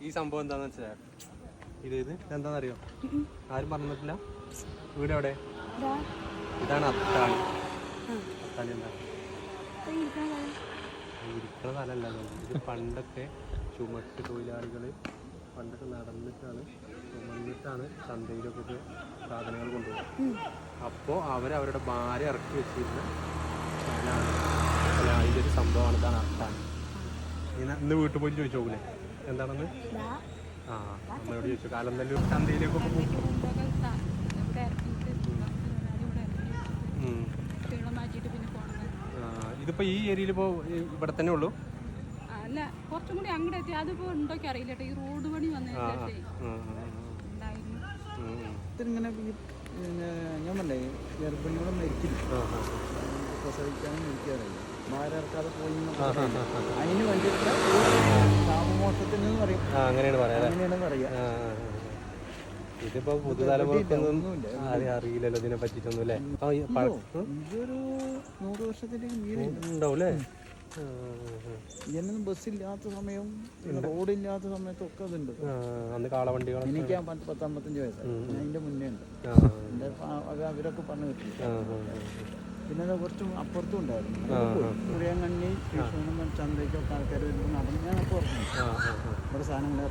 ഈ സംഭവം എന്താണെന്ന് വെച്ചാൽ ഇത് എന്താണെന്നറിയോ? ആരും പറഞ്ഞിട്ടില്ല. വീട് എവിടെ? ഇതാണ് അത്താണി. അത്താണി എന്താ ഇരിക്കുന്ന സ്ഥലമല്ല. ഇത് പണ്ടൊക്കെ ചുമട്ട് തൊഴിലാളികൾ പണ്ടൊക്കെ നടന്നിട്ടാണ് ചുമന്നിട്ടാണ് ചന്തയിലൊക്കെ സാധനങ്ങൾ കൊണ്ടുപോകുന്നത്. അപ്പോൾ അവരവരുടെ ഭാര്യ ഇറക്കി വെച്ചിരുന്ന അതിൻ്റെ ഒരു സംഭവമാണ്. ഇതാണ് അത്താണി. ഇന്ന് വീട്ടിൽ പോയി ചോദിച്ചു നോക്കൂലേ എന്താണെന്ന്? അമ്മയോട് ചോദിച്ചു. കാലന്തല്ലൂർ ചന്തയിലേക്കൊക്കെ പോകും. ഇതിപ്പോ ഈ ഏരിയയിൽ ഇപ്പോ ഇവിടെ തന്നെ ഉള്ളൂ? അല്ല, കുറച്ചും കൂടി അങ്ങോട്ട് എത്തി. അതിപ്പോ ഉണ്ടോക്കെ അറിയില്ല. ഈ റോഡ് പണി വന്നതിന് ഞാൻ പറഞ്ഞേ ഗർഭിണികളും മരിക്കില്ല, പ്രസവിക്കാനും മരിക്കാറില്ല, ഭാര്യ പോയി അതിന് വേണ്ടിയിട്ട് താമമോഷത്തിന് പറയും. അങ്ങനെയാണ് പറയാ. ഇതിപ്പോ പുതുതലമുറക്കൊന്നും അറിയില്ലല്ലോ ഇതിനെ പറ്റിട്ടൊന്നും അല്ലേ? ഇതൊരു 100 വർഷത്തിന്റെ ഉണ്ടാവൂല്ലേ? ഇതൊന്നും ബസ്സില്ലാത്ത സമയവും റോഡില്ലാത്ത സമയത്തൊക്കെ അതുണ്ട്. അന്ന് കാളവണ്ടികൾ. എനിക്ക് 10-55 വയസ്സായി. ഞാൻ അതിന്റെ മുന്നേ ഉണ്ട്. എന്റെ അവരൊക്കെ പറഞ്ഞു കിട്ടി. പിന്നെ കുറച്ചും അപ്പുറത്തും ഉണ്ടായിരുന്നു. കുറിയാങ്കണ്ണി ചന്തയ്ക്കൊക്കെ ആൾക്കാർ വരുമ്പോൾ നടന്ന് ഞാൻ അപ്പോൾ ഇവിടെ സാധനങ്ങൾ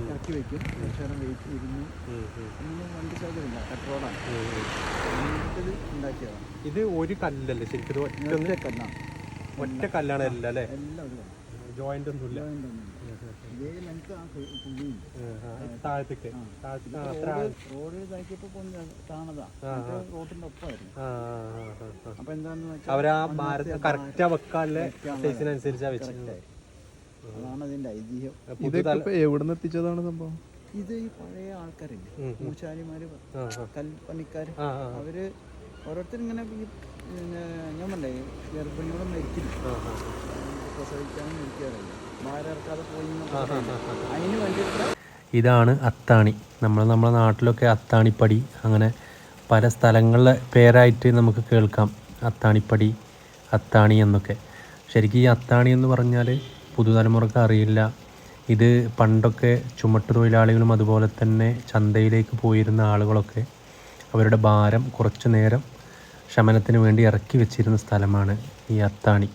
ഇറക്കി വെക്കും. കുറച്ചേരം വെയിറ്റ് ഇരുന്ന് വണ്ടി സൗകര്യമില്ല, പെട്രോളാണ് ഉണ്ടാക്കിയതാണ്. ഇത് ഒരു കല്ലല്ലേ ശരിക്കും? ഒറ്റ കല്ലാണ്. ഒറ്റ കല്ലാണ് എല്ലാം അല്ലേ? എല്ലാം ജോയിന്റ് ഒന്നും ഇല്ല. താഴത്തേക്ക് റോഡ് ഇതാക്കിയപ്പോ താണതാ, റോഡിന്റെ ഒപ്പമായിരുന്നു. അപ്പൊ എന്താന്ന് വെച്ചാൽ അവരാ കറക്റ്റാ വെക്കാനുള്ള സൈസിനനുസരിച്ചാ വെച്ചത്. അതാണ് അതിന്റെ ഐതിഹ്യം. എവിടുന്ന് എത്തിച്ചതാണ് സംഭവം? ഇത് ഈ പഴയ ആൾക്കാരില്ലേ, മൂശാരിമാര്, കൽപ്പണിക്കാര്, അവര് ഓരോരുത്തർ ഇങ്ങനെ ഞാൻ പറഞ്ഞേ ഗർഭിണികളും മരിക്കില്ല, പ്രസവിക്കാനും മരിക്കാറില്ല, ഭാര്യ പോയി അതിന് വേണ്ടിയിട്ട്. ഇതാണ് അത്താണി. നമ്മളെ നാട്ടിലൊക്കെ അത്താണിപ്പടി അങ്ങനെ പല സ്ഥലങ്ങളിലെ പേരായിട്ട് നമുക്ക് കേൾക്കാം. അത്താണിപ്പടി, അത്താണി എന്നൊക്കെ. ശരിക്കും ഈ അത്താണി എന്ന് പറഞ്ഞാൽ പുതുതലമുറക്ക് അറിയില്ല. ഇത് പണ്ടൊക്കെ ചുമട്ട് തൊഴിലാളികളും അതുപോലെ തന്നെ ചന്തയിലേക്ക് പോയിരുന്ന ആളുകളൊക്കെ അവരുടെ ഭാരം കുറച്ചു നേരം ശമനത്തിന് വേണ്ടി ഇറക്കി വെച്ചിരുന്ന സ്ഥലമാണ് ഈ അത്താണി.